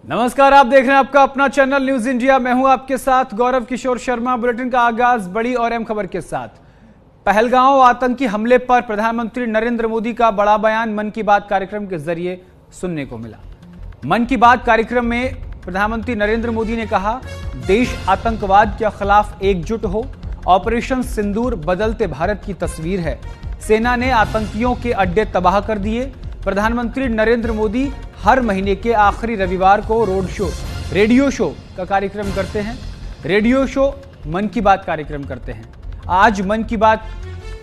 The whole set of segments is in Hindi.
नमस्कार, आप देख रहे हैं आपका अपना चैनल न्यूज इंडिया। मैं हूं आपके साथ गौरव किशोर शर्मा। बुलेटिन का आगाज बड़ी और अहम खबर के साथ। पहलगांव आतंकी हमले पर प्रधानमंत्री नरेंद्र मोदी का बड़ा बयान मन की बात कार्यक्रम के जरिए सुनने को मिला। मन की बात कार्यक्रम में प्रधानमंत्री नरेंद्र मोदी ने कहा, देश आतंकवाद के खिलाफ एकजुट हो। ऑपरेशन सिंदूर बदलते भारत की तस्वीर है। सेना ने आतंकियों के अड्डे तबाह कर दिए। प्रधानमंत्री नरेंद्र मोदी हर महीने के आखिरी रविवार को रेडियो शो का कार्यक्रम करते हैं। रेडियो शो मन की बात कार्यक्रम करते हैं। आज मन की बात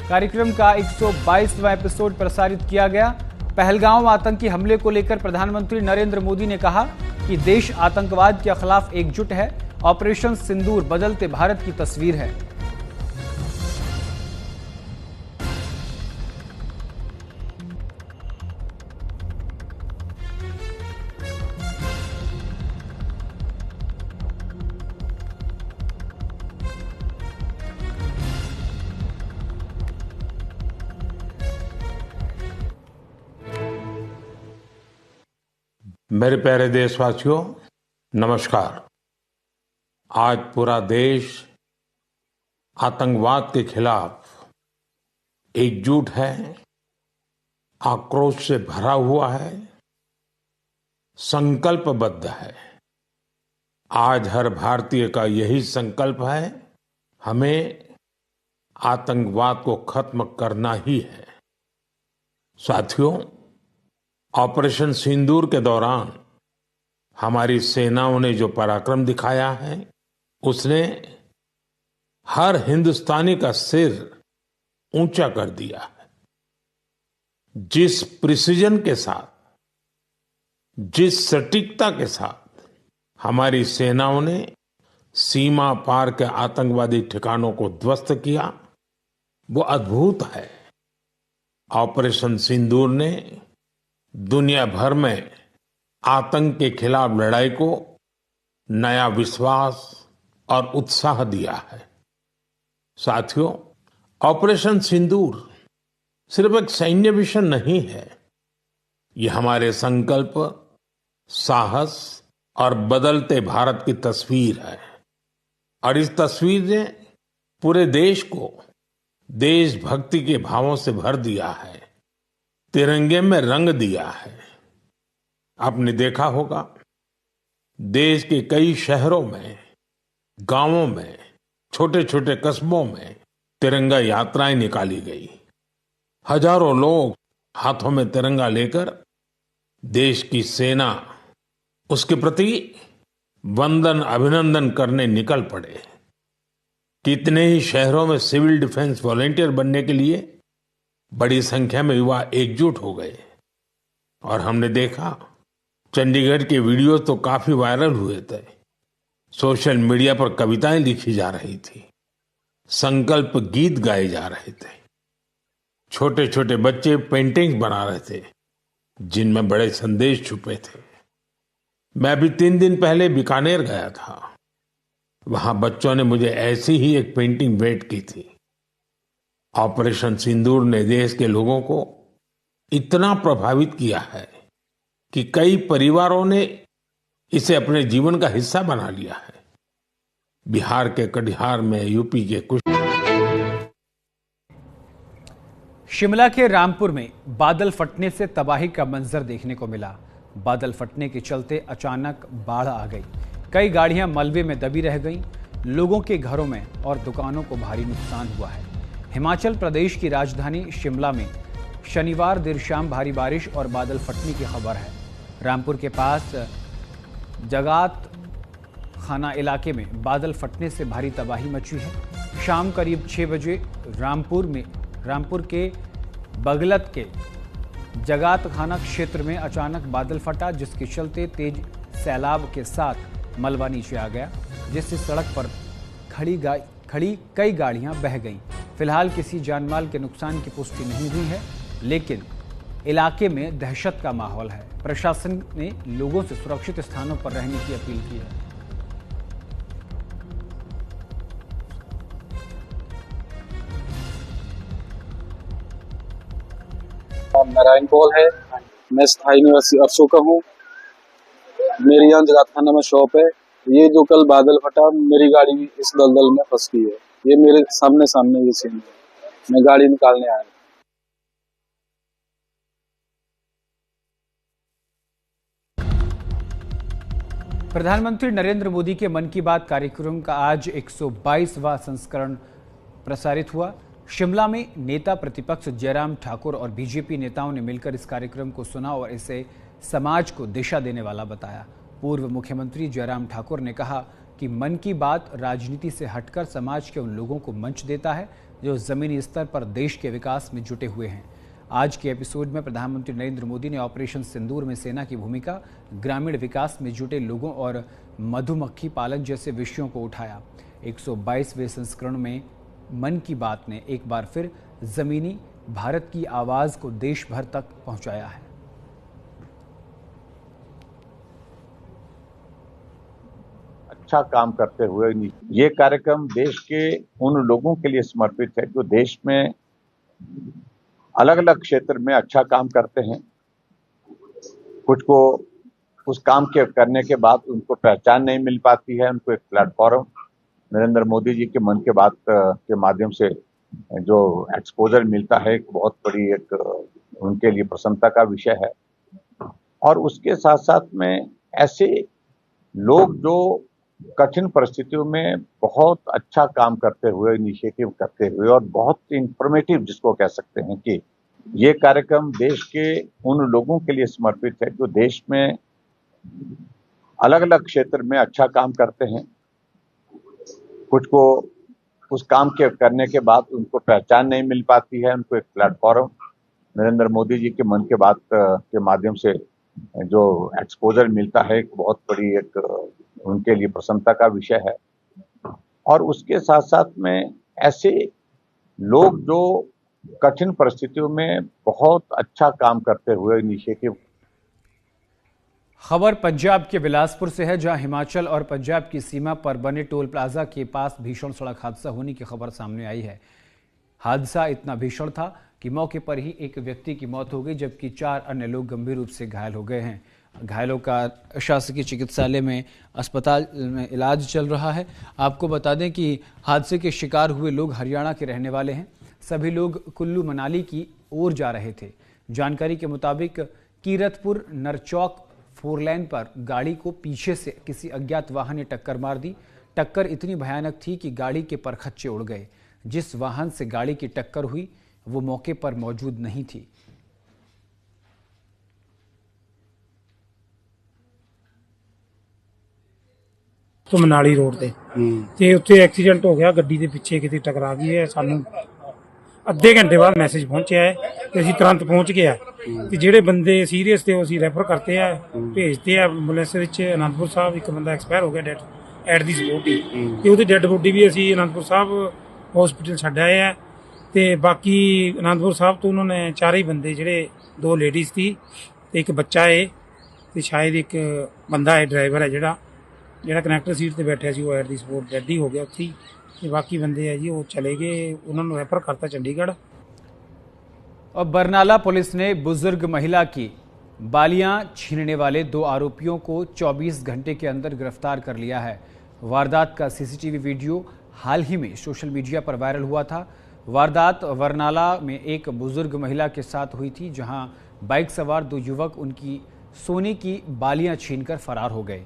कार्यक्रम का 122वां एपिसोड प्रसारित किया गया। पहलगांव आतंकी हमले को लेकर प्रधानमंत्री नरेंद्र मोदी ने कहा कि देश आतंकवाद के खिलाफ एकजुट है। ऑपरेशन सिंदूर बदलते भारत की तस्वीर है। मेरे प्यारे देशवासियों, नमस्कार। आज पूरा देश आतंकवाद के खिलाफ एकजुट है, आक्रोश से भरा हुआ है, संकल्पबद्ध है। आज हर भारतीय का यही संकल्प है, हमें आतंकवाद को खत्म करना ही है। साथियों, ऑपरेशन सिंदूर के दौरान हमारी सेनाओं ने जो पराक्रम दिखाया है, उसने हर हिंदुस्तानी का सिर ऊंचा कर दिया है। जिस प्रिसीजन के साथ, जिस सटीकता के साथ हमारी सेनाओं ने सीमा पार के आतंकवादी ठिकानों को ध्वस्त किया, वो अद्भुत है। ऑपरेशन सिंदूर ने दुनिया भर में आतंक के खिलाफ लड़ाई को नया विश्वास और उत्साह दिया है। साथियों, ऑपरेशन सिंदूर सिर्फ एक सैन्य मिशन नहीं है, ये हमारे संकल्प, साहस और बदलते भारत की तस्वीर है। और इस तस्वीर ने पूरे देश को देशभक्ति के भावों से भर दिया है, तिरंगे में रंग दिया है। आपने देखा होगा, देश के कई शहरों में, गांवों में, छोटे छोटे कस्बों में तिरंगा यात्राएं निकाली गई। हजारों लोग हाथों में तिरंगा लेकर देश की सेना, उसके प्रति वंदन अभिनंदन करने निकल पड़े। कितने ही शहरों में सिविल डिफेंस वॉलंटियर बनने के लिए बड़ी संख्या में युवा एकजुट हो गए। और हमने देखा, चंडीगढ़ के वीडियो तो काफी वायरल हुए थे। सोशल मीडिया पर कविताएं लिखी जा रही थी, संकल्प गीत गाए जा रहे थे, छोटे छोटे बच्चे पेंटिंग्स बना रहे थे जिनमें बड़े संदेश छुपे थे। मैं भी 3 दिन पहले बीकानेर गया था। वहां बच्चों ने मुझे ऐसी ही एक पेंटिंग भेंट की थी। ऑपरेशन सिंदूर ने देश के लोगों को इतना प्रभावित किया है कि कई परिवारों ने इसे अपने जीवन का हिस्सा बना लिया है। बिहार के कटिहार में, यूपी के कुछ, शिमला के रामपुर में बादल फटने से तबाही का मंजर देखने को मिला। बादल फटने के चलते अचानक बाढ़ आ गई। कई गाड़ियां मलबे में दबी रह गईं। लोगों के घरों में और दुकानों को भारी नुकसान हुआ है। हिमाचल प्रदेश की राजधानी शिमला में शनिवार देर शाम भारी बारिश और बादल फटने की खबर है। रामपुर के पास जगात खाना इलाके में बादल फटने से भारी तबाही मची है। शाम करीब 6 बजे रामपुर के बगलत के जगात खाना क्षेत्र में अचानक बादल फटा, जिसके चलते तेज सैलाब के साथ मलबा नीचे आ गया, जिससे सड़क पर खड़ी कई गाड़ियां बह गईं। फिलहाल किसी जानमाल के नुकसान की पुष्टि नहीं हुई है, लेकिन इलाके में दहशत का माहौल है। प्रशासन ने लोगों से सुरक्षित स्थानों पर रहने की अपील की है। नारायण पॉल है, मैं स्थायी निवासी अरसों का हूँ। मेरी यहाँ जगातखाना में शॉप है। ये जो कल बादल फटा, मेरी गाड़ी भी इस दलदल में फंस गई है। ये मेरे सामने ये सीन है। मैं गाड़ी निकालने आया। प्रधानमंत्री नरेंद्र मोदी के मन की बात कार्यक्रम का आज 122वां संस्करण प्रसारित हुआ। शिमला में नेता प्रतिपक्ष जयराम ठाकुर और बीजेपी नेताओं ने मिलकर इस कार्यक्रम को सुना और इसे समाज को दिशा देने वाला बताया। पूर्व मुख्यमंत्री जयराम ठाकुर ने कहा कि मन की बात राजनीति से हटकर समाज के उन लोगों को मंच देता है जो जमीनी स्तर पर देश के विकास में जुटे हुए हैं। आज के एपिसोड में प्रधानमंत्री नरेंद्र मोदी ने ऑपरेशन सिंदूर में सेना की भूमिका, ग्रामीण विकास में जुटे लोगों और मधुमक्खी पालन जैसे विषयों को उठाया। 122वें संस्करण में मन की बात ने एक बार फिर जमीनी भारत की आवाज को देश भर तक पहुंचाया है। अच्छा काम करते हुए ये कार्यक्रम देश के उन लोगों के लिए समर्पित है जो देश में अलग अलग क्षेत्र में अच्छा काम करते हैं। कुछ को उस काम के करने के बाद उनको पहचान नहीं मिल पाती है, उनको एक प्लेटफॉर्म नरेंद्र मोदी जी के मन की बात के माध्यम से जो एक्सपोजर मिलता है, एक बहुत बड़ी एक उनके लिए प्रसन्नता का विषय है। और उसके साथ साथ में ऐसे लोग जो कठिन परिस्थितियों में बहुत अच्छा काम करते हुए, इनिशिएटिव करते हुए और बहुत इंफॉर्मेटिव जिसको कह सकते हैं कि ये कार्यक्रम देश के उन लोगों के लिए समर्पित है जो देश में अलग अलग क्षेत्र में अच्छा काम करते हैं। कुछ को उस काम के करने के बाद उनको पहचान नहीं मिल पाती है, उनको एक प्लेटफॉर्म नरेंद्र मोदी जी के मन की बात के माध्यम से जो एक्सपोजर मिलता है, एक बहुत बड़ी एक उनके लिए प्रसन्नता का विषय है। और उसके साथ साथ में ऐसे लोग जो कठिन परिस्थितियों में बहुत अच्छा काम करते हुए, इनिशिएटिव। खबर पंजाब के बिलासपुर से है, जहां हिमाचल और पंजाब की सीमा पर बने टोल प्लाजा के पास भीषण सड़क हादसा होने की खबर सामने आई है। हादसा इतना भीषण था कि मौके पर ही एक व्यक्ति की मौत हो गई, जबकि 4 अन्य लोग गंभीर रूप से घायल हो गए हैं। घायलों का शासकीय चिकित्सालय में अस्पताल में इलाज चल रहा है। आपको बता दें कि हादसे के शिकार हुए लोग हरियाणा के रहने वाले हैं। सभी लोग कुल्लू मनाली की ओर जा रहे थे। जानकारी के मुताबिक कीरतपुर नरचौक 4 लेन पर गाड़ी को पीछे से किसी अज्ञात वाहन ने टक्कर मार दी। टक्कर इतनी भयानक थी कि गाड़ी के परखच्चे उड़ गए। जिस वाहन से गाड़ी की टक्कर हुई वो मौके पर मौजूद नहीं थी। तो मनाली रोड ਤੇ ਉੱਥੇ ਐਕਸੀਡੈਂਟ ਹੋ ਗਿਆ। ਗੱਡੀ ਦੇ ਪਿੱਛੇ ਕਿਤੇ ਟਕਰਾ ਗਈ ਹੈ। ਸਾਨੂੰ ਅੱਧੇ ਘੰਟੇ ਬਾਅਦ ਮੈਸੇਜ ਪਹੁੰਚਿਆ ਹੈ ਤੇ ਅਸੀਂ ਤੁਰੰਤ ਪਹੁੰਚ ਗਏ ਆ ਤੇ ਜਿਹੜੇ ਬੰਦੇ ਸੀਰੀਅਸ ਤੇ ਉਹ ਅਸੀਂ ਰੈਫਰ ਕਰਤੇ ਆ, ਭੇਜਤੇ ਆ ਐਂਬੂਲੈਂਸ ਵਿੱਚ। ਅਨੰਦਪੁਰ ਸਾਹਿਬ ਇੱਕ ਬੰਦਾ ਐਕਸਪਾਇਰ ਹੋ ਗਿਆ ਡੈਡ ਐਟ ਦੀ ਸਪੋਟ ਹੀ, ਤੇ ਉਹਦੀ ਡੈਡ ਬੋਡੀ ਵੀ ਅਸੀਂ ਅਨੰਦਪੁਰ ਸਾਹਿਬ ਹਸਪੀਟਲ ਛੱਡ ਆਏ ਆ। ਤੇ ਬਾਕੀ ਅਨੰਦਪੁਰ ਸਾਹਿਬ ਤੋਂ ਉਹਨਾਂ ਨੇ 4 ਹੀ ਬੰਦੇ, ਜਿਹੜੇ 2 ਲੇਡੀਜ਼ ਸੀ ਤੇ ਇੱਕ ਬੱਚਾ ਹੈ ਤੇ ਸ਼ਾਇਦ ਇੱਕ ਬੰਦਾ ਹੈ ਡਰਾਈਵਰ ਹੈ ਜਿਹੜਾ ਕਨੈਕਟਰ सीट ਤੇ ਬੈਠਿਆ ਸੀ, ਉਹ ਐਟ ਦੀ ਸਪੋਟ ਡੈਡ ही हो गया ਉੱਥੇ। ਤੇ ਬਾਕੀ ਬੰਦੇ ਹੈ ਜੀ ਉਹ ਚਲੇ ਗਏ, ਉਹਨਾਂ ਨੂੰ ਰੈਫਰ ਕਰਤਾ ਚੰਡੀਗढ़। और बरनाला पुलिस ने बुजुर्ग महिला की बालियां छीनने वाले 2 आरोपियों को 24 घंटे के अंदर गिरफ्तार कर लिया है। वारदात का सीसीटीवी वीडियो हाल ही में सोशल मीडिया पर वायरल हुआ था। वारदात बरनाला में एक बुजुर्ग महिला के साथ हुई थी, जहां बाइक सवार 2 युवक उनकी सोने की बालियां छीनकर फरार हो गए।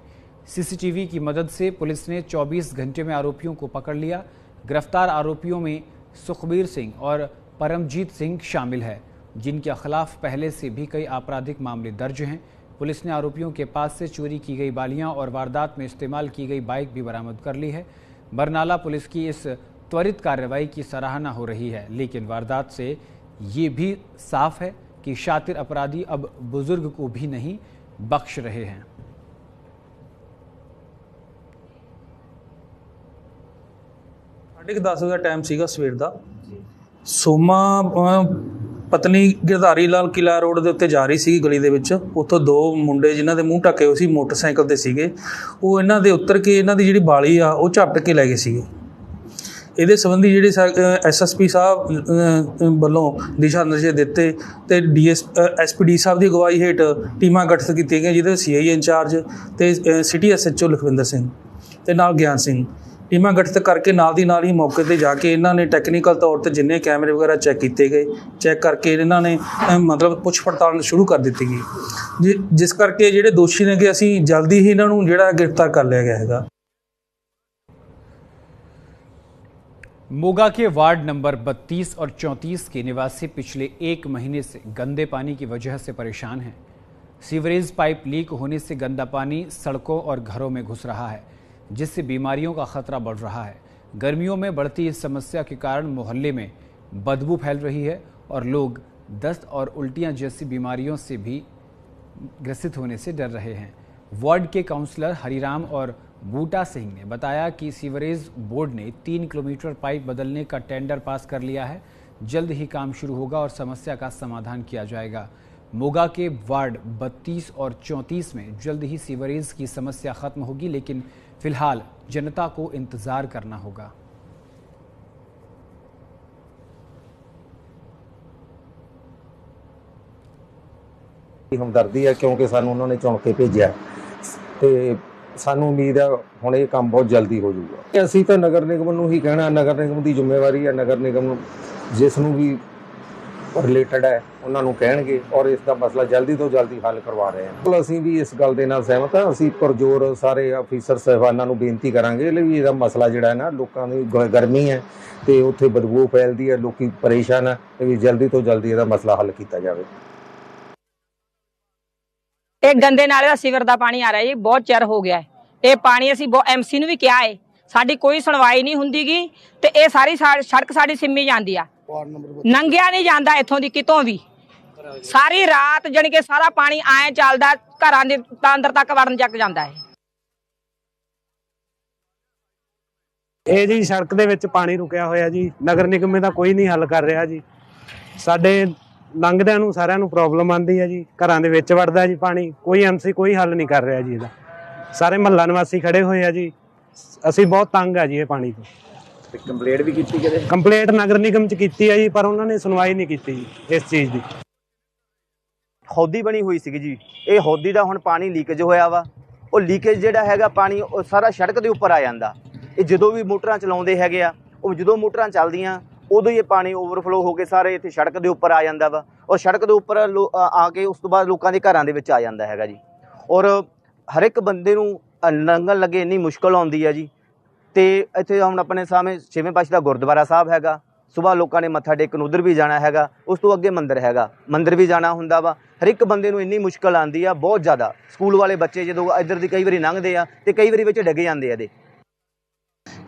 सीसीटीवी की मदद से पुलिस ने 24 घंटे में आरोपियों को पकड़ लिया। गिरफ्तार आरोपियों में सुखबीर सिंह और परमजीत सिंह शामिल है, जिनके खिलाफ पहले से भी कई आपराधिक मामले दर्ज हैं। पुलिस ने आरोपियों के पास से चोरी की गई बालियां और वारदात में इस्तेमाल की गई बाइक भी बरामद कर ली है। बरनाला पुलिस की इस त्वरित कार्रवाई की सराहना हो रही है, लेकिन वारदात से ये भी साफ है कि शातिर अपराधी अब बुजुर्ग को भी नहीं बख्श रहे हैं। 10:30 ਦਾ ਟਾਈਮ ਸੀਗਾ ਸਵੇਰ ਦਾ। ਸੋਮਾ ਪਤਨੀ ਗਿਰਧਾਰੀ ਲਾਲ ਕਿਲਾ ਰੋਡ ਦੇ ਉੱਤੇ ਜਾ ਰਹੀ ਸੀ ਗਲੀ ਦੇ ਵਿੱਚ। ਉੱਥੋਂ 2 ਮੁੰਡੇ ਜਿਨ੍ਹਾਂ ਦੇ ਮੂੰਹ ਢੱਕੇ ਹੋਏ ਸੀ ਮੋਟਰਸਾਈਕਲ ਤੇ ਸੀਗੇ, ਉਹ ਇਹਨਾਂ ਦੇ ਉੱਤਰ ਕੇ ਇਹਨਾਂ ਦੀ ਜਿਹੜੀ ਬਾਲੀ ਆ ਉਹ ਝਪਟ ਕੇ ਲੈ ਗਏ ਸੀਗੇ। ਇਹਦੇ ਸੰਬੰਧੀ ਜਿਹੜੇ ਐਸਐਸਪੀ ਸਾਹਿਬ ਵੱਲੋਂ ਦਿਸ਼ਾ ਨਿਰਦੇਸ਼ ਦਿੱਤੇ ਤੇ ਐਸਪੀਡੀ ਸਾਹਿਬ ਦੀ ਅਗਵਾਈ ਹੇਠ ਟੀਮਾਂ ਗਠਿਤ ਕੀਤੀਆਂ ਗਈਆਂ, ਜਿਹਦੇ ਸੀਆਈ ਇੰਚਾਰਜ ਤੇ ਸਿਟੀ ਐਸਐਚਓ ਲਖਵਿੰਦਰ ਸਿੰਘ ਤੇ ਨਾਲ ਗਿਆਨ ਸਿੰਘ ਟੀਮਾਂ ਗਠਿਤ ਕਰਕੇ ਨਾਲ ਦੀ ਨਾਲ ਹੀ ਮੌਕੇ ਤੇ ਜਾ ਕੇ ਇਹਨਾਂ ਨੇ ਟੈਕਨੀਕਲ ਤੌਰ ਤੇ ਜਿੰਨੇ ਕੈਮਰੇ ਵਗੈਰਾ ਚੈੱਕ ਕੀਤੇ ਗਏ, ਚੈੱਕ ਕਰਕੇ ਇਹਨਾਂ ਨੇ ਮਤਲਬ ਪੁੱਛ ਪੜਤਾਲ ਸ਼ੁਰੂ ਕਰ ਦਿੱਤੀ ਗਈ, ਜਿਸ ਕਰਕੇ ਜਿਹੜੇ ਦੋਸ਼ੀ ਨੇ ਕਿ ਅਸੀਂ ਜਲਦੀ ਹੀ ਇਹਨਾਂ ਨੂੰ ਜਿਹੜਾ ਗ੍ਰਿਫਤਾਰ ਕਰ ਲਿਆ ਗਿਆ हैगा। मोगा के वार्ड नंबर 32 और 34 के निवासी पिछले 1 महीने से गंदे पानी की वजह से परेशान हैं। सीवरेज पाइप लीक होने से गंदा पानी सड़कों और घरों में घुस रहा है, जिससे बीमारियों का खतरा बढ़ रहा है। गर्मियों में बढ़ती इस समस्या के कारण मोहल्ले में बदबू फैल रही है और लोग दस्त और उल्टियां जैसी बीमारियों से भी ग्रसित होने से डर रहे हैं। वार्ड के काउंसलर हरिराम और बूटा सिंह ने बताया कि सीवरेज बोर्ड ने 3 किलोमीटर पाइप बदलने का टेंडर पास कर लिया है। जल्द ही काम शुरू होगा और समस्या का समाधान किया जाएगा। मोगा के वार्ड 32 और 34 में जल्द ही सीवरेज की समस्या खत्म होगी, लेकिन फिलहाल जनता को इंतजार करना होगा। हमदर्दी है क्योंकि सानू उन्होंने चुन के भेजा तो सानू उम्मीद है हुण ये काम बहुत जल्दी हो जाऊगा। असीं तो नगर निगम नूं ही कहना, नगर निगम की जिम्मेवारी है, नगर निगम जिसनूं भी रिलेटेड है उन्होंने कहणगे और इसका मसला जल्दी तो जल्दी हल करवा रहे हैं। असीं भी इस गल दे नाल सहमत हाँ। असीं पुरजोर सारे अफीसर साहिबानां नूं बेनती करांगे भी इहदा मसला जिहड़ा है ना, लोकां दी गर्मी है तो उत्थे बदबू फैलदी है, लोग परेशान है, भी जल्दी तो जल्दी इहदा मसला हल किया जाए। ਇਹ ਗੰਦੇ ਨਾਲੇ ਦਾ ਸੀਵਰ ਦਾ ਪਾਣੀ ਆ ਰਿਹਾ ਜੀ, ਬਹੁਤ ਚਿਰ ਹੋ ਗਿਆ ਹੈ। ਇਹ ਪਾਣੀ ਅਸੀਂ ਐਮਸੀ ਨੂੰ ਵੀ ਕਿਹਾ ਹੈ, ਸਾਡੀ ਕੋਈ ਸੁਣਵਾਈ ਨਹੀਂ ਹੁੰਦੀਗੀ ਤੇ ਇਹ ਸਾਰੀ ਸੜਕ ਸਾਡੀ ਸਿੰਮੀ ਜਾਂਦੀ ਆ, ਨੰਗਿਆ ਨਹੀਂ ਜਾਂਦਾ ਇੱਥੋਂ ਦੀ ਕਿਤੋਂ ਵੀ। ਸਾਰੀ ਰਾਤ ਜਾਣੀ ਕਿ ਸਾਰਾ ਪਾਣੀ ਆਏ ਚੱਲਦਾ, ਘਰਾਂ ਦੇ ਅੰਦਰ ਤੱਕ ਵੜਨ ਚੱਕ ਜਾਂਦਾ ਹੈ। ਇਹ ਜੀ ਸੜਕ ਦੇ ਵਿੱਚ ਪਾਣੀ ਰੁਕਿਆ ਹੋਇਆ ਜੀ, ਨਗਰ ਨਿਗਮ ਦਾ ਕੋਈ ਨਹੀਂ ਹੱਲ ਕਰ ਰਿਹਾ ਜੀ। ਸਾਡੇ ਲੰਘਦਿਆਂ ਨੂੰ ਸਾਰਿਆਂ ਨੂੰ ਪ੍ਰੋਬਲਮ ਆਉਂਦੀ ਹੈ ਜੀ, ਘਰਾਂ ਦੇ ਵਿੱਚ ਵੜਦਾ ਜੀ ਪਾਣੀ, ਕੋਈ ਐਮਸੀ ਕੋਈ ਹੱਲ ਨਹੀਂ ਕਰ ਰਿਹਾ ਜੀ ਇਹਦਾ। ਸਾਰੇ ਮਹੱਲਾ ਨਿਵਾਸੀ ਖੜੇ ਹੋਏ ਆ ਜੀ, ਅਸੀਂ ਬਹੁਤ ਤੰਗ ਆ ਜੀ ਇਹ ਪਾਣੀ ਤੋਂ। ਕੰਪਲੇਂਟ ਵੀ ਕੀਤੀ ਕਿਤੇ? ਕੰਪਲੇਂਟ ਨਗਰ ਨਿਗਮ ਚ ਕੀਤੀ ਹੈ ਜੀ, ਪਰ ਉਹਨਾਂ ਨੇ ਸੁਣਵਾਈ ਨਹੀਂ ਕੀਤੀ ਜੀ ਇਸ ਚੀਜ਼ ਦੀ। ਹੌਦੀ ਬਣੀ ਹੋਈ ਸੀਗੀ ਜੀ, ਇਹ ਹੌਦੀ ਦਾ ਹੁਣ ਪਾਣੀ ਲੀਕੇਜ ਹੋਇਆ ਵਾ। ਉਹ ਲੀਕੇਜ ਜਿਹੜਾ ਹੈਗਾ ਪਾਣੀ ਉਹ ਸਾਰਾ ਸੜਕ ਦੇ ਉੱਪਰ ਆ ਜਾਂਦਾ। ਇਹ ਜਦੋਂ ਵੀ ਮੋਟਰਾਂ ਚਲਾਉਂਦੇ ਹੈਗੇ ਆ, ਉਹ ਜਦੋਂ ਮੋਟਰਾਂ ਚੱਲਦੀਆਂ ਉਦੋਂ ਹੀ ਇਹ ਪਾਣੀ ਓਵਰਫਲੋ ਹੋ ਕੇ ਸਾਰੇ ਇੱਥੇ ਸੜਕ ਦੇ ਉੱਪਰ ਆ ਜਾਂਦਾ ਵਾ, ਔਰ ਸੜਕ ਦੇ ਉੱਪਰ ਆ ਕੇ ਉਸ ਤੋਂ ਬਾਅਦ ਲੋਕਾਂ ਦੇ ਘਰਾਂ ਦੇ ਵਿੱਚ ਆ ਜਾਂਦਾ ਹੈਗਾ ਜੀ। ਔਰ ਹਰ ਇੱਕ ਬੰਦੇ ਨੂੰ ਲੰਘਣ ਲੱਗੇ ਇੰਨੀ ਮੁਸ਼ਕਲ ਆਉਂਦੀ ਹੈ ਜੀ। ਤੇ ਇੱਥੇ ਹੁਣ ਆਪਣੇ ਸਾਹਮਣੇ 6ਵੇਂ ਪਾਤਸ਼ਾਹ ਦਾ ਗੁਰਦੁਆਰਾ ਸਾਹਿਬ ਹੈਗਾ, ਸੁਬਾਹ ਲੋਕਾਂ ਨੇ ਮੱਥਾ ਟੇਕਣ ਉਧਰ ਵੀ ਜਾਣਾ ਹੈਗਾ, ਉਸ ਤੋਂ ਅੱਗੇ ਮੰਦਿਰ ਹੈਗਾ, ਮੰਦਿਰ ਵੀ ਜਾਣਾ ਹੁੰਦਾ ਵਾ। ਹਰ ਇੱਕ ਬੰਦੇ ਨੂੰ ਇੰਨੀ ਮੁਸ਼ਕਲ ਆਉਂਦੀ ਆ ਬਹੁਤ ਜ਼ਿਆਦਾ। ਸਕੂਲ ਵਾਲੇ ਬੱਚੇ ਜਦੋਂ ਇੱਧਰ ਦੀ ਕਈ ਵਾਰੀ ਲੰਘਦੇ ਆ ਤੇ ਕਈ ਵਾਰੀ ਵਿੱਚ ਡਿੱਗ ਜਾਂਦੇ ਆ ਇਹਦੇ।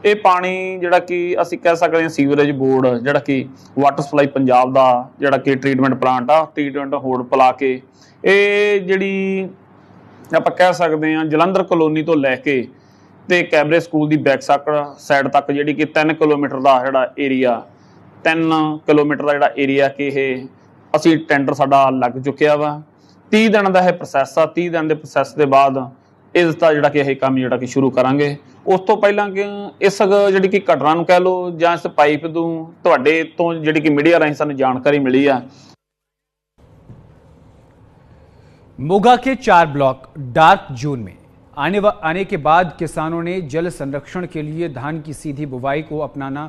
ਇਹ ਪਾਣੀ ਜਿਹੜਾ ਕਿ ਅਸੀਂ ਕਹਿ ਸਕਦੇ ਹਾਂ ਸੀਵਰੇਜ ਬੋਰਡ ਜਿਹੜਾ ਕਿ ਵਾਟਰ ਸਪਲਾਈ ਪੰਜਾਬ ਦਾ ਜਿਹੜਾ ਕਿ ਟ੍ਰੀਟਮੈਂਟ ਪਲਾਂਟ ਆ, ਟ੍ਰੀਟਮੈਂਟ ਹੋੜ ਪਲਾ ਕੇ ਇਹ ਜਿਹੜੀ ਆਪਾਂ ਕਹਿ ਸਕਦੇ ਹਾਂ ਜਲੰਧਰ ਕਲੋਨੀ ਤੋਂ ਲੈ ਕੇ ਤੇ ਕੈਬਰੇ ਸਕੂਲ ਦੀ ਬੈਕ ਸਾਈਡ ਤੱਕ ਜਿਹੜੀ ਕਿ 3 ਕਿਲੋਮੀਟਰ ਦਾ ਜਿਹੜਾ ਏਰੀਆ 3 ਕਿਲੋਮੀਟਰ ਦਾ ਜਿਹੜਾ ਏਰੀਆ ਕਿ ਇਹ ਅਸੀਂ ਟੈਂਡਰ ਸਾਡਾ ਲੱਗ ਚੁੱਕਿਆ ਵਾ। 30 ਦਿਨ ਦਾ ਇਹ ਪ੍ਰੋਸੈਸ ਆ। 30 ਦਿਨ ਦੇ ਪ੍ਰੋਸੈਸ ਦੇ ਬਾਅਦ ਇਸ ਦਾ ਜਿਹੜਾ ਕਿ ਇਹ ਕੰਮ ਜਿਹੜਾ ਕਿ ਸ਼ੁਰੂ ਕਰਾਂਗੇ। ਉਸ ਤੋਂ ਪਹਿਲਾਂ ਕਿ ਇਸ ਜਿਹੜੀ ਕਿ ਘਟਨਾ ਨੂੰ ਕਹਿ ਲਓ ਜਾਂ ਇਸ ਪਾਈਪ ਨੂੰ ਤੁਹਾਡੇ ਤੋਂ ਜਿਹੜੀ ਕਿ मीडिया ਰਾਹੀਂ ਸਾਨੂੰ ਜਾਣਕਾਰੀ ਮਿਲੀ ਆ। मोगा के 4 ब्लॉक डार्क जोन में आने के बाद किसानों ने जल संरक्षण के लिए धान की सीधी बुवाई को अपनाना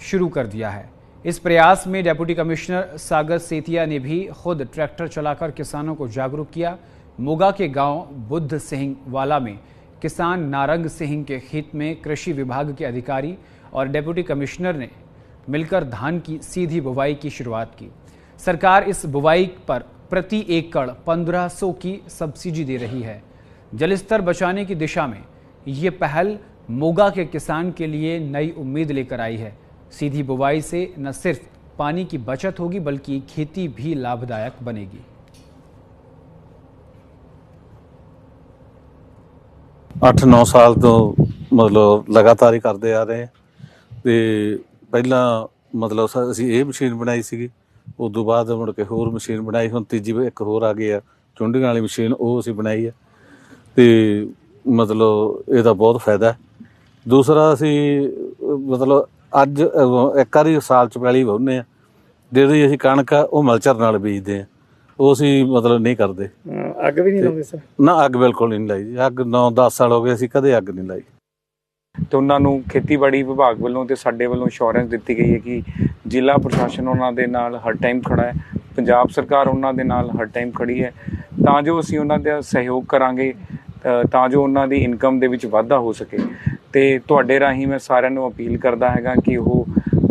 शुरू कर दिया है। इस प्रयास में डिप्टी कमिश्नर सागर सेतिया ने भी खुद ट्रैक्टर चलाकर किसानों को जागरूक किया। मोगा के गांव बुद्ध सिंह वाला में किसान नारंग सिंह के खेत में कृषि विभाग के अधिकारी और डिप्टी कमिश्नर ने मिलकर धान की सीधी बुवाई की शुरुआत की। सरकार इस बुवाई पर प्रति एकड़ 1500 की सब्सिडी दे रही है। जलस्तर बचाने की दिशा में ये पहल मोगा के किसान के लिए नई उम्मीद लेकर आई है। सीधी बुवाई से न सिर्फ पानी की बचत होगी बल्कि खेती भी लाभदायक बनेगी। 8-9 साल तो मतलब लगातार ही करते आ रहे हैं। तो पहला मतलब असी ये मशीन बनाई सी, उस तो बाद मुड़ के होर मशीन बनाई, हुण तीजी एक होर आ गई है चुंडियां वाली मशीन, वो असी बनाई है। तो मतलब इसका बहुत फायदा है। दूसरा असी मतलब ਅੱਜ ਇੱਕ ਵਾਰੀ ਸਾਲ 'ਚ ਪੈਲੀ ਵਾਹੁੰਦੇ ਆ, ਜਿਹੜੀ ਅਸੀਂ ਕਣਕ ਆ ਉਹ ਮਲਚਰ ਨਾਲ ਬੀਜਦੇ ਆ, ਉਹ ਅਸੀਂ ਮਤਲਬ ਨਹੀਂ ਕਰਦੇ। ਅੱਗ ਵੀ ਨਹੀਂ ਲਾਉਂਦੇ ਸਰ? ਨਾ, ਅੱਗ ਬਿਲਕੁਲ ਨਹੀਂ ਲਾਈ ਜੀ। ਅੱਗ 9-10 ਸਾਲ ਹੋ ਗਏ, ਅਸੀਂ ਕਦੇ ਅੱਗ ਨਹੀਂ ਲਾਈ। ਤੇ ਉਹਨਾਂ ਨੂੰ ਖੇਤੀਬਾੜੀ ਵਿਭਾਗ ਵੱਲੋਂ ਤੇ ਸਾਡੇ ਵੱਲੋਂ ਇੰਸ਼ੋਰੈਂਸ ਦਿੱਤੀ ਗਈ ਹੈ ਕਿ ਜ਼ਿਲ੍ਹਾ ਪ੍ਰਸ਼ਾਸਨ ਉਹਨਾਂ ਦੇ ਨਾਲ ਹਰ ਟਾਈਮ ਖੜਾ ਹੈ, ਪੰਜਾਬ ਸਰਕਾਰ ਉਹਨਾਂ ਦੇ ਨਾਲ ਹਰ ਟਾਈਮ ਖੜੀ ਹੈ, ਤਾਂ ਜੋ ਅਸੀਂ ਉਹਨਾਂ ਦਾ ਸਹਿਯੋਗ ਕਰਾਂਗੇ, ਤਾਂ ਜੋ ਉਹਨਾਂ ਦੀ ਇਨਕਮ ਦੇ ਵਿੱਚ ਵਾਧਾ ਹੋ ਸਕੇ। ਤੇ ਤੁਹਾਡੇ ਰਾਹੀਂ ਮੈਂ ਸਾਰਿਆਂ ਨੂੰ ਅਪੀਲ ਕਰਦਾ ਹੈਗਾ ਕਿ ਉਹ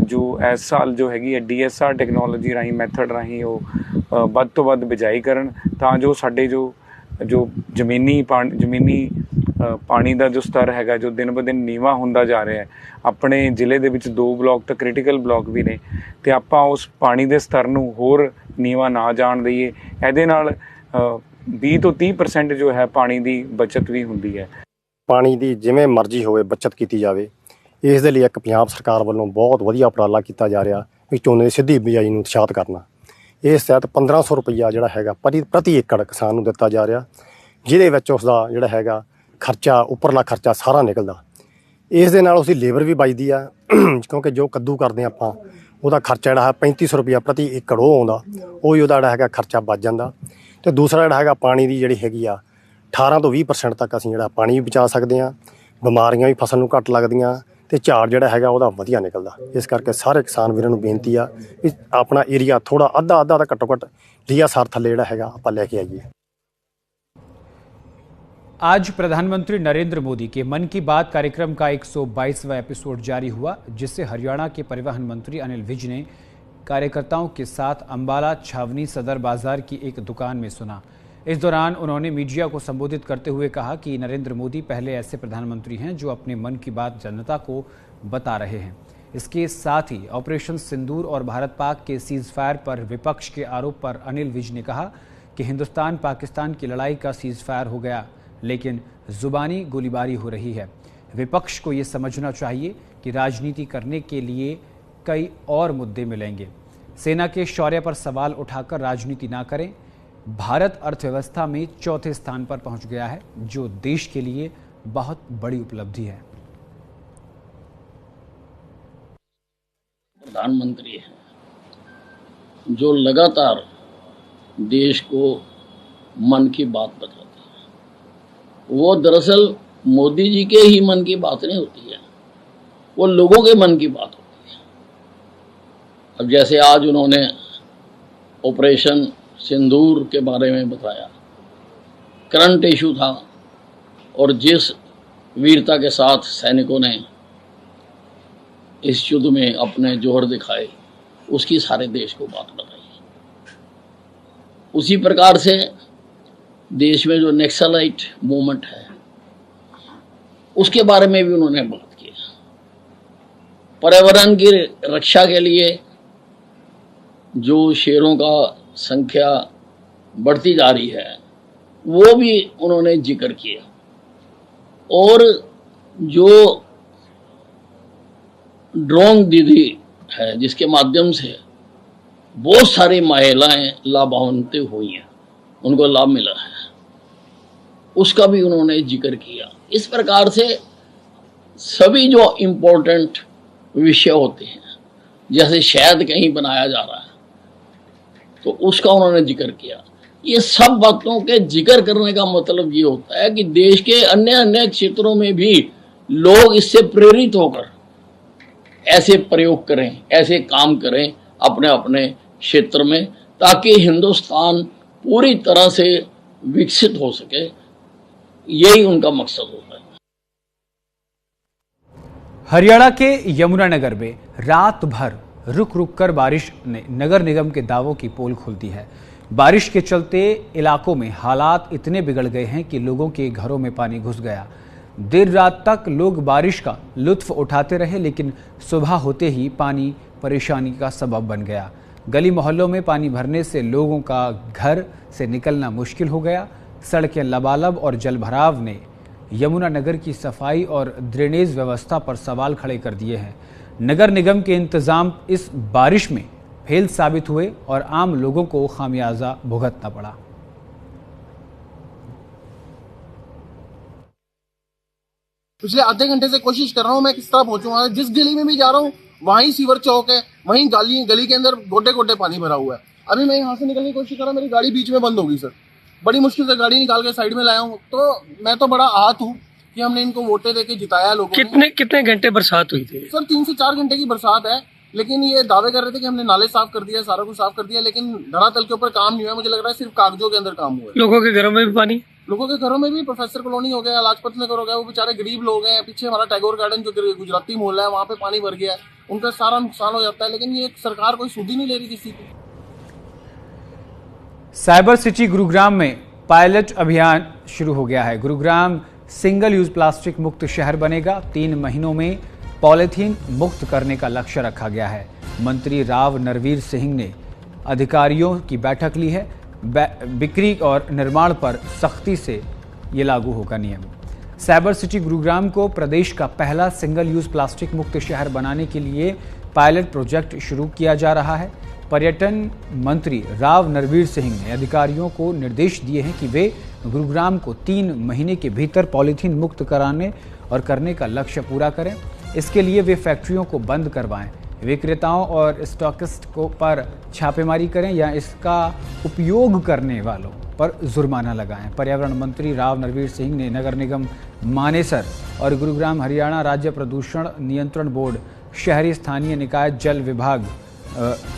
ਜੋ ਇਸ ਸਾਲ ਜੋ ਹੈਗੀ ਹੈ DSR ਟੈਕਨੋਲੋਜੀ ਰਾਹੀਂ, ਮੈਥਡ ਰਾਹੀਂ ਉਹ ਵੱਧ ਤੋਂ ਵੱਧ ਬਿਜਾਈ ਕਰਨ, ਤਾਂ ਜੋ ਸਾਡੇ ਜੋ ਜ਼ਮੀਨੀ ਪਾਣੀ ਦਾ ਜੋ ਸਤਰ ਹੈਗਾ ਜੋ ਦਿਨ ਬ ਦਿਨ ਨੀਵਾਂ ਹੁੰਦਾ ਜਾ ਰਿਹਾ ਹੈ। ਆਪਣੇ ਜ਼ਿਲ੍ਹੇ ਦੇ ਵਿੱਚ 2 ਬਲਾਕ ਤਾਂ ਕ੍ਰਿਟੀਕਲ ਬਲਾਕ ਵੀ ਨੇ, ਤੇ ਆਪਾਂ ਉਸ ਪਾਣੀ ਦੇ ਸਤਰ ਨੂੰ ਹੋਰ ਨੀਵਾਂ ਨਾ ਜਾਣ ਦਈਏ। ਇਹਦੇ ਨਾਲ 20 ਤੋਂ 30% ਜੋ ਹੈ ਪਾਣੀ ਦੀ ਬਚਤ ਵੀ ਹੁੰਦੀ ਹੈ। ਪਾਣੀ ਦੀ ਜਿਵੇਂ ਮਰਜ਼ੀ ਹੋਵੇ ਬੱਚਤ ਕੀਤੀ ਜਾਵੇ, ਇਸ ਦੇ ਲਈ ਇੱਕ ਪੰਜਾਬ ਸਰਕਾਰ ਵੱਲੋਂ ਬਹੁਤ ਵਧੀਆ ਉਪਰਾਲਾ ਕੀਤਾ ਜਾ ਰਿਹਾ ਵੀ ਝੋਨੇ ਦੀ ਸਿੱਧੀ ਬਿਜਾਈ ਨੂੰ ਉਤਸ਼ਾਹਿਤ ਕਰਨਾ। ਇਸ ਤਹਿਤ 1500 ਰੁਪਈਆ ਜਿਹੜਾ ਹੈਗਾ ਪ੍ਰਤੀ ਏਕੜ ਕਿਸਾਨ ਨੂੰ ਦਿੱਤਾ ਜਾ ਰਿਹਾ, ਜਿਹਦੇ ਵਿੱਚ ਉਸ ਦਾ ਜਿਹੜਾ ਹੈਗਾ ਖਰਚਾ, ਉੱਪਰਲਾ ਖਰਚਾ ਸਾਰਾ ਨਿਕਲਦਾ। ਇਸ ਦੇ ਨਾਲ ਉਸਦੀ ਲੇਬਰ ਵੀ ਬਚਦੀ ਆ, ਕਿਉਂਕਿ ਜੋ ਕੱਦੂ ਕਰਦੇ ਆਪਾਂ ਉਹਦਾ ਖਰਚਾ ਜਿਹੜਾ ਹੈ 3500 ਰੁਪਈਆ ਪ੍ਰਤੀ ਏਕੜ ਉਹ ਆਉਂਦਾ, ਉਹਦਾ ਜਿਹੜਾ ਹੈਗਾ ਖਰਚਾ ਬਚ ਜਾਂਦਾ। ਅਤੇ ਦੂਸਰਾ ਜਿਹੜਾ ਹੈਗਾ ਪਾਣੀ ਦੀ ਜਿਹੜੀ ਹੈਗੀ ਆ 18 ਤੋਂ 20% ਤੱਕ ਅਸੀਂ ਜਿਹੜਾ ਪਾਣੀ ਵੀ ਬਚਾ ਸਕਦੇ ਹਾਂ, ਬਿਮਾਰੀਆਂ ਵੀ ਫਸਲ ਨੂੰ ਘੱਟ ਲੱਗਦੀਆਂ, ਅਤੇ ਝਾੜ ਜਿਹੜਾ ਹੈਗਾ ਉਹਦਾ ਵਧੀਆ ਨਿਕਲਦਾ। ਇਸ ਕਰਕੇ ਸਾਰੇ ਕਿਸਾਨ ਵੀਰਾਂ ਨੂੰ ਬੇਨਤੀ ਆ ਵੀ ਆਪਣਾ ਏਰੀਆ ਥੋੜ੍ਹਾ ਅੱਧਾ ਤਾਂ ਘੱਟੋ ਘੱਟ DSR ਥੱਲੇ ਜਿਹੜਾ ਹੈਗਾ ਆਪਾਂ ਲੈ के आइए। आज प्रधानमंत्री नरेंद्र मोदी के मन की बात कार्यक्रम का 122वां एपिसोड जारी हुआ, जिससे हरियाणा के परिवहन मंत्री अनिल विज ने कार्यकर्ताओं के साथ अंबाला छावनी सदर बाजार की एक दुकान में सुना। इस दौरान उन्होंने मीडिया को संबोधित करते हुए कहा कि नरेंद्र मोदी पहले ऐसे प्रधानमंत्री हैं जो अपने मन की बात जनता को बता रहे हैं। इसके साथ ही ऑपरेशन सिंदूर और भारत पाक के सीज फायर पर विपक्ष के आरोप पर अनिल विज ने कहा कि हिंदुस्तान पाकिस्तान की लड़ाई का सीज फायर हो गया, लेकिन जुबानी गोलीबारी हो रही है। विपक्ष को ये समझना चाहिए कि राजनीति करने के लिए कई और मुद्दे मिलेंगे। सेना के शौर्य पर सवाल उठाकर राजनीति ना करें। भारत अर्थव्यवस्था में चौथे स्थान पर पहुंच गया है, जो देश के लिए बहुत बड़ी उपलब्धि है। प्रधानमंत्री है जो लगातार देश को मन की बात बताते हैं। वो दरअसल मोदी जी के ही मन की बात नहीं होती है, वो लोगों के मन की बात होती है। अब जैसे आज उन्होंने ऑपरेशन सिंदूर के बारे में बताया, करंट इशू था, और जिस वीरता के साथ सैनिकों ने इस युद्ध में अपने जोहर दिखाए, उसकी सारे देश को बात बताई। उसी प्रकार से देश में जो नक्सलाइट मूवमेंट है उसके बारे में भी उन्होंने बात की। पर्यावरण की रक्षा के लिए जो शेरों का संख्या बढ़ती जा रही है वो भी उन्होंने जिक्र किया, और जो ड्रोन दीदी है जिसके माध्यम से बहुत सारी महिलाएं लाभान्वित हुई हैं, उनको लाभ मिला है, उसका भी उन्होंने जिक्र किया। इस प्रकार से सभी जो इम्पोर्टेंट विषय होते हैं, जैसे शहद कहीं बनाया जा रहा है तो उसका उन्होंने जिक्र किया। ये सब बातों के जिक्र करने का मतलब ये होता है कि देश के अन्य अन्य क्षेत्रों में भी लोग इससे प्रेरित होकर ऐसे प्रयोग करें, ऐसे काम करें अपने अपने क्षेत्र में, ताकि हिंदुस्तान पूरी तरह से विकसित हो सके। यही उनका मकसद होता है। हरियाणा के यमुनानगर में रात भर रुक रुक कर बारिश ने नगर निगम के दावों की पोल खोल दी है। बारिश के चलते इलाकों में हालात इतने बिगड़ गए हैं कि लोगों के घरों में पानी घुस गया। देर रात तक लोग बारिश का लुत्फ उठाते रहे, लेकिन सुबह होते ही पानी परेशानी का सबब बन गया। गली मोहल्लों में पानी भरने से लोगों का घर से निकलना मुश्किल हो गया। सड़कें लबालब और जलभराव ने यमुनानगर की सफाई और ड्रेनेज व्यवस्था पर सवाल खड़े कर दिए हैं। नगर निगम के इंतजाम इस बारिश में फेल साबित हुए और आम लोगों को खामियाजा भुगतना पड़ा। पिछले आधे घंटे से कोशिश कर रहा हूँ मैं किस तरह पहुंचूंगा। जिस गली में भी जा रहा हूँ वहीं सीवर चौक है, वहीं गली के अंदर गोटे गोटे पानी भरा हुआ है। अभी मैं यहाँ से निकलने की कोशिश कर रहा हूँ, मेरी गाड़ी बीच में बंद होगी सर। बड़ी मुश्किल से गाड़ी निकाल के साइड में लाया हूँ। तो मैं तो बड़ा आहत हूँ कि हमने इनको वोटें देके जिताया लोगों ने। कितने घंटे बरसात हुई थी सर? 3 से 4 घंटे की बरसात है, लेकिन ये दावे कर रहे थे कि हमने नाले साफ कर दिया, सारा कुछ साफ कर दिया, लेकिन धरातल के ऊपर काम नहीं हुआ। मुझे लग रहा है सिर्फ कागजों के अंदर काम हुआ है। लोगों के घरों में भी पानी, लोगों के घरों में भी, प्रोफेसर कॉलोनी हो गया, लाजपत नगर हो गया, वो बेचारे गरीब लोग हैं। पीछे हमारा टैगोर गार्डन जो गुजराती मोहल्ला है, वहाँ पे पानी भर गया है, उनका सारा नुकसान हो जाता है। लेकिन ये सरकार कोई सुध ही नहीं ले रही किसी की। साइबर सिटी गुरुग्राम में पायलट अभियान शुरू हो गया है। गुरुग्राम सिंगल यूज प्लास्टिक मुक्त शहर बनेगा। 3 महीनों में पॉलीथीन मुक्त करने का लक्ष्य रखा गया है। मंत्री राव नरवीर सिंह ने अधिकारियों की बैठक ली है। बिक्री और निर्माण पर सख्ती से ये लागू होगा नियम। साइबर सिटी गुरुग्राम को प्रदेश का पहला सिंगल यूज प्लास्टिक मुक्त शहर बनाने के लिए पायलट प्रोजेक्ट शुरू किया जा रहा है। पर्यटन मंत्री राव नरवीर सिंह ने अधिकारियों को निर्देश दिए हैं कि वे गुरुग्राम को 3 महीने के भीतर पॉलीथीन मुक्त कराने और करने का लक्ष्य पूरा करें। इसके लिए वे फैक्ट्रियों को बंद करवाएं, विक्रेताओं और स्टॉकिस्ट को पर छापेमारी करें या इसका उपयोग करने वालों पर जुर्माना लगाएं। पर्यावरण मंत्री राव नरवीर सिंह ने नगर निगम मानेसर और गुरुग्राम हरियाणा राज्य प्रदूषण नियंत्रण बोर्ड, शहरी स्थानीय निकाय जल विभाग,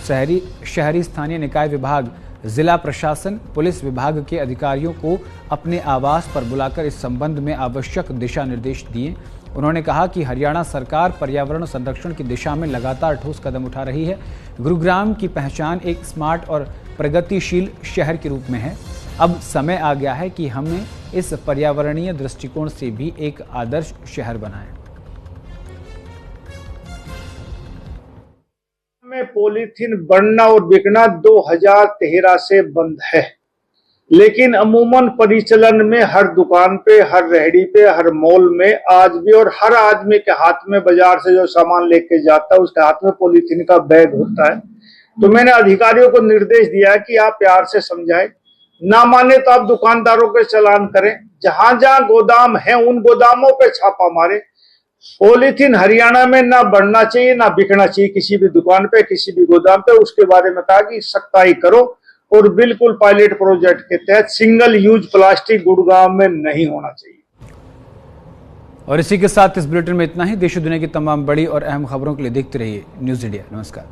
शहरी स्थानीय निकाय विभाग, जिला प्रशासन, पुलिस विभाग के अधिकारियों को अपने आवास पर बुलाकर इस संबंध में आवश्यक दिशा निर्देश दिए। उन्होंने कहा कि हरियाणा सरकार पर्यावरण संरक्षण की दिशा में लगातार ठोस कदम उठा रही है। गुरुग्राम की पहचान एक स्मार्ट और प्रगतिशील शहर के रूप में है। अब समय आ गया है कि हमें इस पर्यावरणीय दृष्टिकोण से भी एक आदर्श शहर बनाएं। में पॉलीथीन बनना और बिकना 2013 से बंद है, लेकिन अमूमन परिचालन में हर दुकान पे, हर रेहड़ी पे, हर मॉल में आज भी, और हर आदमी के हाथ में बाजार से जो सामान लेके जाता है उसके हाथ में पॉलीथीन का बैग होता है। तो मैंने अधिकारियों को निर्देश दिया है कि आप प्यार से समझाएं, ना माने तो आप दुकानदारों के चालान करें, जहां जहां गोदाम है उन गोदामों पे छापा मारे। पॉलीथीन हरियाणा में ना बढ़ना चाहिए ना बिकना चाहिए, किसी भी दुकान पे, किसी भी गोदाम पे। उसके बारे में कहा कि सख्ताई करो और बिल्कुल पायलट प्रोजेक्ट के तहत सिंगल यूज प्लास्टिक गुड़गांव में नहीं होना चाहिए। और इसी के साथ इस बुलेटिन में इतना ही। देश और दुनिया की तमाम बड़ी और अहम खबरों के लिए देखते रहिए न्यूज़ इंडिया। नमस्कार।